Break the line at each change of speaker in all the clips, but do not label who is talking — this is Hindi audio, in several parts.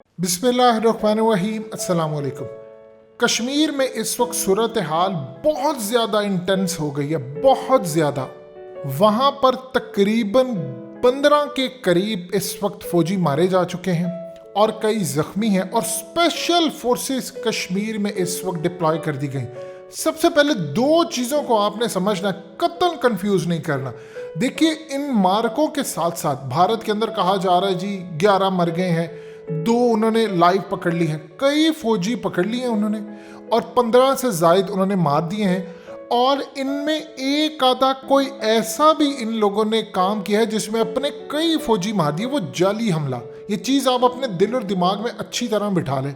बिस्मिल्लाहिर्रहमानिर्रहीम, अस्सलाम वालेकुम। कश्मीर में इस वक्त सूरत हाल बहुत ज़्यादा इंटेंस हो गई है, बहुत ज़्यादा। वहाँ पर तकरीबन 15 के करीब इस वक्त फौजी मारे जा चुके हैं और कई ज़ख्मी हैं और स्पेशल फोर्सेस कश्मीर में इस वक्त डिप्लॉय कर दी गई। सबसे पहले दो चीज़ों को आपने समझना, कतई कंफ्यूज नहीं करना। देखिए, इन मार्कों के साथ साथ भारत के अंदर कहा जा रहा है जी 11 मर गए हैं, 2 उन्होंने लाइव पकड़ ली हैं, कई फौजी पकड़ लिए हैं उन्होंने और 15 से जायद उन्होंने मार दिए हैं। और इनमें एक आधा कोई ऐसा भी इन लोगों ने काम किया है जिसमें अपने कई फौजी मार दिए। वो जाली हमला, ये चीज़ आप अपने दिल और दिमाग में अच्छी तरह बिठा लें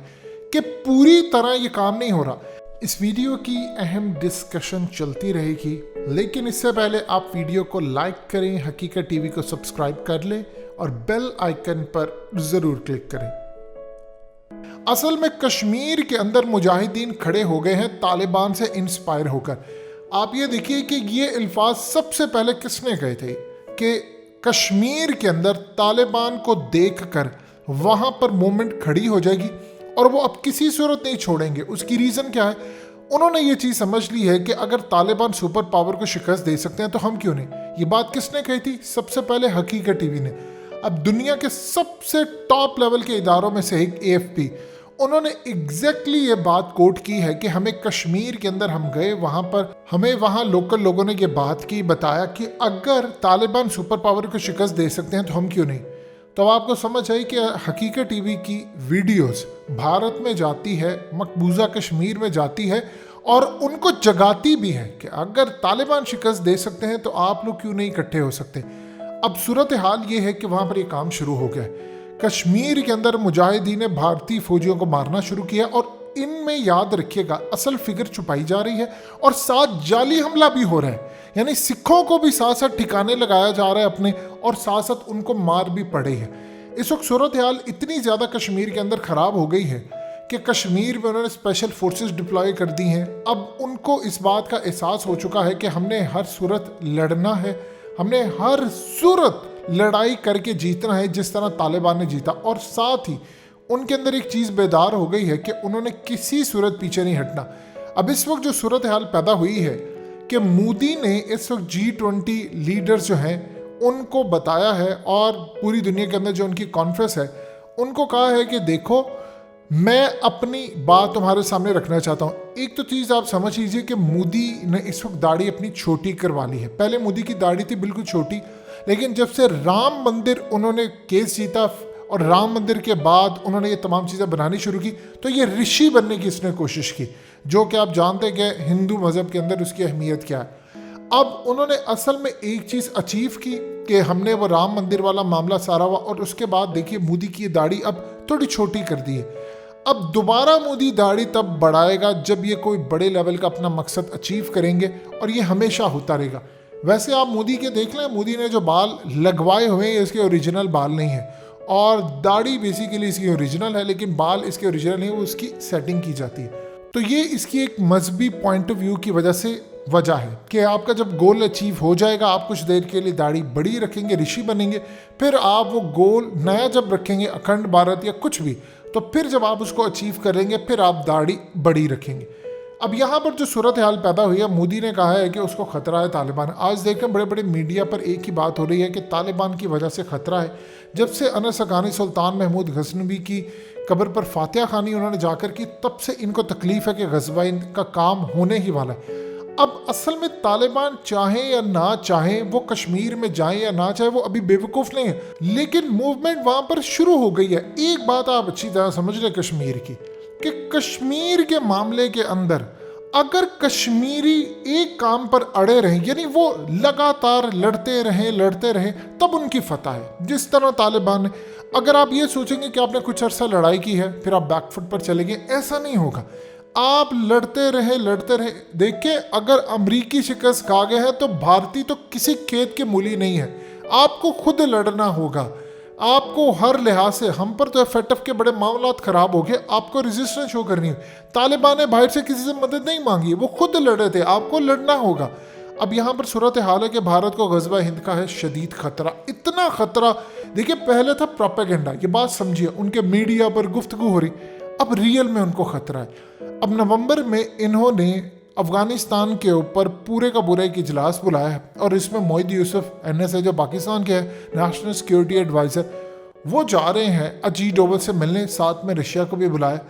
कि पूरी तरह ये काम नहीं हो रहा। इस वीडियो की अहम डिस्कशन चलती रहेगी, लेकिन इससे पहले आप वीडियो को लाइक करें, हकीकत टीवी को सब्सक्राइब कर लें और बेल आइकन पर ज़रूर क्लिक करें। असल में कश्मीर के अंदर मुजाहिदीन खड़े हो गए हैं तालिबान से इंस्पायर होकर। आप ये देखिए कि ये अल्फाज सबसे पहले किसने कहे थे कि कश्मीर के अंदर तालिबान को देखकर वहाँ पर मूवमेंट खड़ी हो जाएगी और वो अब किसी सूरत नहीं छोड़ेंगे। उसकी रीज़न क्या है? उन्होंने ये चीज़ समझ ली है कि अगर तालिबान सुपर पावर को शिकस्त दे सकते हैं तो हम क्यों नहीं। ये बात किसने कही थी? सबसे पहले हकीकत टीवी ने। अब दुनिया के सबसे टॉप लेवल के इदारों में से एक AFP, उन्होंने एग्जैक्टली ये बात कोट की है कि हमें कश्मीर के अंदर हम गए, वहाँ पर हमें वहाँ लोकल लोगों ने ये बात की, बताया कि अगर तालिबान सुपर पावर को शिकस्त दे सकते हैं तो हम क्यों नहीं। तो आपको समझ आई कि हकीकत टीवी की वीडियोस भारत में जाती है, मकबूजा कश्मीर में जाती है और उनको जगाती भी है कि अगर तालिबान शिकस्त दे सकते हैं तो आप लोग क्यों नहीं इकट्ठे हो सकते। अब सूरत हाल ये है कि वहाँ पर ये काम शुरू हो गया है। कश्मीर के अंदर मुजाहिदीन ने भारतीय फौजियों को मारना शुरू किया और इनमें याद रखिएगा असल फिगर छुपाई जा रही है और साथ जाली हमला भी हो रहा है। यानी सिखों को भी साथ साथ ठिकाने लगाया जा रहा है अपने, और साथ साथ उनको मार भी पड़े हैं। इस वक्त सूरत हाल इतनी ज़्यादा कश्मीर के अंदर ख़राब हो गई है कि कश्मीर में उन्होंने स्पेशल फोर्सेस डिप्लॉय कर दी हैं। अब उनको इस बात का एहसास हो चुका है कि हमने हर सूरत लड़ना है, हमने हर सूरत लड़ाई करके जीतना है जिस तरह तालिबान ने जीता। और साथ ही उनके अंदर एक चीज़ बेदार हो गई है कि उन्होंने किसी सूरत पीछे नहीं हटना। अब इस वक्त जो सूरत हाल पैदा हुई है कि मोदी ने इस वक्त G20 लीडर्स जो हैं उनको बताया है और पूरी दुनिया के अंदर जो उनकी कॉन्फ्रेंस है उनको कहा है कि देखो, मैं अपनी बात तुम्हारे सामने रखना चाहता हूँ। एक तो चीज़ आप समझ लीजिए कि मोदी ने इस वक्त दाढ़ी अपनी छोटी करवा ली है। पहले मोदी की दाढ़ी थी बिल्कुल छोटी, लेकिन जब से राम मंदिर उन्होंने केस जीता और राम मंदिर के बाद उन्होंने ये तमाम चीज़ें बनानी शुरू की तो ये ऋषि बनने की इसने कोशिश की, जो कि आप जानते हैं कि हिंदू मज़हब के अंदर उसकी अहमियत क्या है। अब उन्होंने असल में एक चीज़ अचीव की कि हमने वो राम मंदिर वाला मामला सारा हुआ और उसके बाद देखिए मोदी की दाढ़ी अब थोड़ी छोटी कर दी है। अब दोबारा मोदी दाढ़ी तब बढ़ाएगा जब ये कोई बड़े लेवल का अपना मकसद अचीव करेंगे और ये हमेशा होता रहेगा। वैसे आप मोदी के देख लें, मोदी ने जो बाल लगवाए हुए हैं इसके ओरिजिनल बाल नहीं है और दाढ़ी बेसिकली इसकी ओरिजिनल है, लेकिन बाल इसके ओरिजिनल नहीं, वो उसकी सेटिंग की जाती है। तो ये इसकी एक मजहबी पॉइंट ऑफ व्यू की वजह से वजह है कि आपका जब गोल अचीव हो जाएगा, आप कुछ देर के लिए दाढ़ी बड़ी रखेंगे, ऋषि बनेंगे, फिर आप वो गोल नया जब रखेंगे, अखंड भारत या कुछ भी, तो फिर जब आप उसको अचीव करेंगे फिर आप दाढ़ी बड़ी रखेंगे। अब यहाँ पर जो सूरत हाल पैदा हुई है, मोदी ने कहा है कि उसको खतरा है तालिबान। आज देखें बड़े बड़े मीडिया पर एक ही बात हो रही है कि तालिबान की वजह से खतरा है। जब से अनस हक्कानी सुल्तान महमूद गजनवी की कब्र पर फातिहा खानी उन्होंने जाकर की, तब से इनको तकलीफ है कि गजवा इनका काम होने ही वाला है। अब असल में तालिबान चाहें या ना चाहें, वो कश्मीर में जाएं या ना चाहें, वो अभी बेवकूफ़ नहीं है, लेकिन मूवमेंट वहाँ पर शुरू हो गई है। एक बात आप अच्छी तरह समझ लें कश्मीर की, कि कश्मीर के मामले के अंदर अगर कश्मीरी एक काम पर अड़े रहें, यानी वो लगातार लड़ते रहें तब उनकी फतह है। जिस तरह तालिबान ने, अगर आप ये सोचेंगे कि आपने कुछ अरसा लड़ाई की है फिर आप बैकफुट पर चले गए, ऐसा नहीं होगा। आप लड़ते रहे। देखिए, अगर अमरीकी शिकस्त खा गए हैं तो भारतीय तो किसी खेत के मूली नहीं है, आपको खुद लड़ना होगा। आपको हर लिहाज से, हम पर तो FATF के बड़े मामलात ख़राब हो गए, आपको रेजिस्टेंस शो करनी है। तालिबान ने बाहर से किसी से मदद नहीं मांगी, वो खुद लड़े थे, आपको लड़ना होगा। अब यहाँ पर सूरत हाल है कि भारत को गज़वा हिंद का है शदीद खतरा, इतना खतरा देखिए पहले था प्रोपेगेंडा, ये बात समझिए, उनके मीडिया पर गुफ्तगू हो रही, अब रियल में उनको खतरा है। अब नवंबर में इन्होंने अफगानिस्तान के ऊपर पूरे का पूरा एक इजलास बुलाया है और इसमें मोहिद यूसुफ NSA जो पाकिस्तान के है नेशनल सिक्योरिटी एडवाइज़र, वो जा रहे हैं अजीत डोवल से मिलने, साथ में रशिया को भी बुलाया।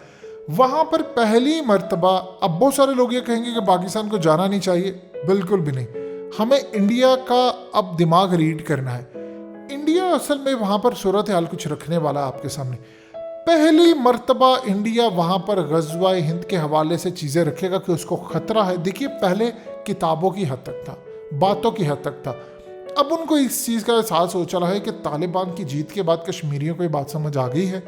वहाँ पर पहली मर्तबा, अब बहुत सारे लोग ये कहेंगे कि पाकिस्तान को जाना नहीं चाहिए, बिल्कुल भी नहीं, हमें इंडिया का अब दिमाग रीड करना है। इंडिया असल में वहाँ पर सूरत हाल कुछ रखने वाला है आपके सामने। पहली मर्तबा इंडिया वहाँ पर ग़ज़वा हिंद के हवाले से चीज़ें रखेगा कि उसको ख़तरा है। देखिए पहले किताबों की हद तक था, बातों की हद तक था, अब उनको इस चीज़ का एहसास हो चला है कि तालिबान की जीत के बाद कश्मीरियों को ये बात समझ आ गई है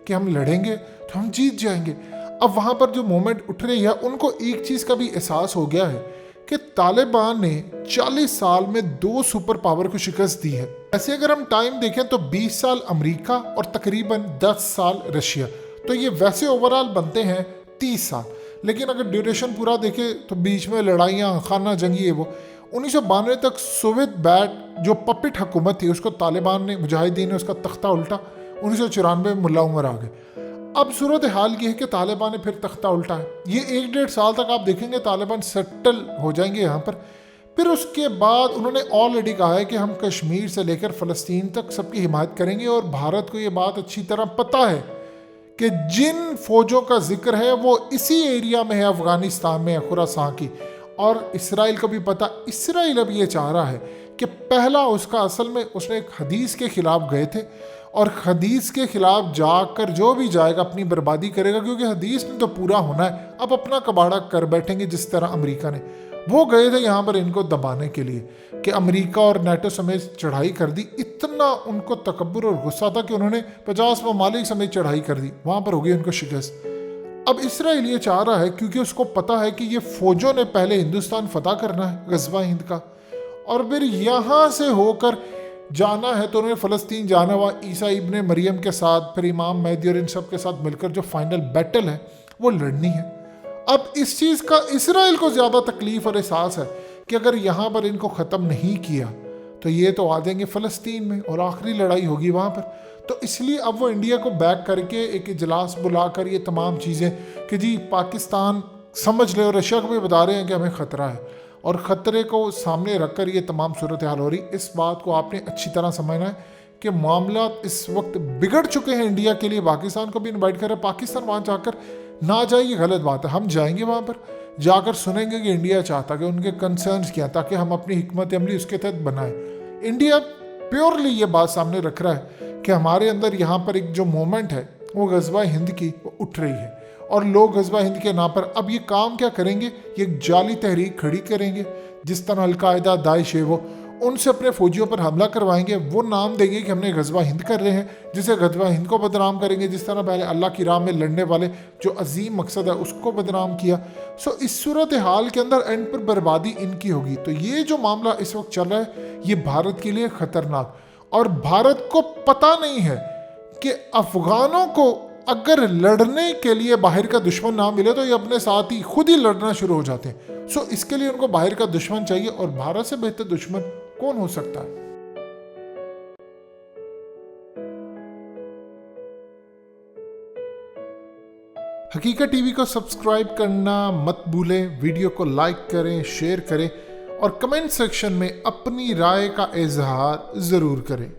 कि हम लड़ेंगे तो हम जीत जाएंगे। अब वहाँ पर जो मूवमेंट उठ रही है, उनको एक चीज़ का भी एहसास हो गया है कि तालिबान ने 40 साल में 2 सुपर पावर को शिकस्त दी है। ऐसे अगर हम टाइम देखें तो 20 साल अमेरिका और तकरीबन 10 साल रशिया, तो ये वैसे ओवरऑल बनते हैं 30 साल। लेकिन अगर ड्यूरेशन पूरा देखें तो बीच में लड़ाइयाँ, खाना जंगी है वो। 1992 तक सोवियत बैट जो पपिट हुकूमत थी उसको तालिबान ने, मुजाहिदीन ने उसका तख्ता उल्टा। 1994 में मुल्ला उमर आ गए। अब सूरत हाल ये है कि तालिबान ने फिर तख्ता उल्टा है। ये 1-1.5 साल तक आप देखेंगे तालिबान सेटल हो जाएंगे यहाँ पर। फिर उसके बाद उन्होंने ऑलरेडी कहा है कि हम कश्मीर से लेकर फ़लस्तीन तक सबकी हिमायत करेंगे और भारत को ये बात अच्छी तरह पता है कि जिन फ़ौजों का जिक्र है वो इसी एरिया में है, अफ़गानिस्तान में है, खुरासान की। और इसराइल को भी पता, इसराइल अब ये चाह रहा है कि पहला उसका असल में उसने एक हदीस के ख़िलाफ़ गए थे और हदीस के ख़िलाफ़ जाकर जो भी जाएगा अपनी बर्बादी करेगा, क्योंकि हदीस ने तो पूरा होना है। अब अपना कबाड़ा कर बैठेंगे जिस तरह अमेरिका ने, वो गए थे यहाँ पर इनको दबाने के लिए कि अमेरिका और नेटो समेत चढ़ाई कर दी। इतना उनको तकब्बुर और गुस्सा था कि उन्होंने 50 ममालिक समेत चढ़ाई कर दी, वहाँ पर हो गई उनको शिकस्त। अब इसराइल ये चाह रहा है, क्योंकि उसको पता है कि ये फ़ौजों ने पहले हिंदुस्तान फतह करना है, ग़ज़वा हिंद का, और फिर यहाँ से होकर जाना है तो उन्हें फ़लस्तीन जाना हुआ, ईसा इब्ने मरियम के साथ, फिर इमाम मेहदी और इन सब के साथ मिलकर जो फाइनल बैटल है वो लड़नी है। अब इस चीज़ का इसराइल को ज़्यादा तकलीफ़ और एहसास है कि अगर यहाँ पर इनको ख़त्म नहीं किया तो ये तो आ जाएंगे फ़लस्तीन में और आखिरी लड़ाई होगी वहाँ पर। तो इसलिए अब वो इंडिया को बैक करके एक इजलास बुलाकर ये तमाम चीज़ें कि जी पाकिस्तान समझ ले, और रशिया को भी बता रहे हैं कि हमें ख़तरा है, और ख़तरे को सामने रखकर ये तमाम सूरत हाल हो रही। इस बात को आपने अच्छी तरह समझना है कि मामला इस वक्त बिगड़ चुके हैं इंडिया के लिए। पाकिस्तान को भी इनवाइट कर रहे हैं, पाकिस्तान वहाँ जाकर ना जाए ये गलत बात है। हम जाएंगे वहाँ पर, जाकर सुनेंगे कि इंडिया चाहता कि उनके कंसर्न्स क्या, ताकि हम अपनी हिकमत अमली उसके तहत बनाएं। इंडिया प्योरली ये बात सामने रख रहा है कि हमारे अंदर यहाँ पर एक जो मोमेंट है वो ग़ज़वा हिंद की वो उठ रही है, और लोग ग़ज़वा हिंद के नाम पर अब ये काम क्या करेंगे, ये जाली तहरीक खड़ी करेंगे, जिस तरह अलकायदा, दाइश है वो, उनसे अपने फ़ौजियों पर हमला करवाएंगे। वो नाम देंगे कि हमने ग़ज़वा हिंद कर रहे हैं, जिसे ग़ज़वा हिंद को बदनाम करेंगे, जिस तरह पहले अल्लाह की राह में लड़ने वाले जो अजीम मकसद है उसको बदनाम किया। सो इस सूरत हाल के अंदर एंड पर बर्बादी इनकी होगी। तो ये जो मामला इस वक्त चल रहा है ये भारत के लिए ख़तरनाक, और भारत को पता नहीं है कि अफ़गानों को अगर लड़ने के लिए बाहर का दुश्मन ना मिले तो ये अपने साथ ही खुद ही लड़ना शुरू हो जाते हैं। सो इसके लिए उनको बाहर का दुश्मन चाहिए, और भारत से बेहतर दुश्मन कौन हो सकता है। हकीकत टीवी को सब्सक्राइब करना मत भूलें, वीडियो को लाइक करें, शेयर करें और कमेंट सेक्शन में अपनी राय का इजहार ज़रूर करें।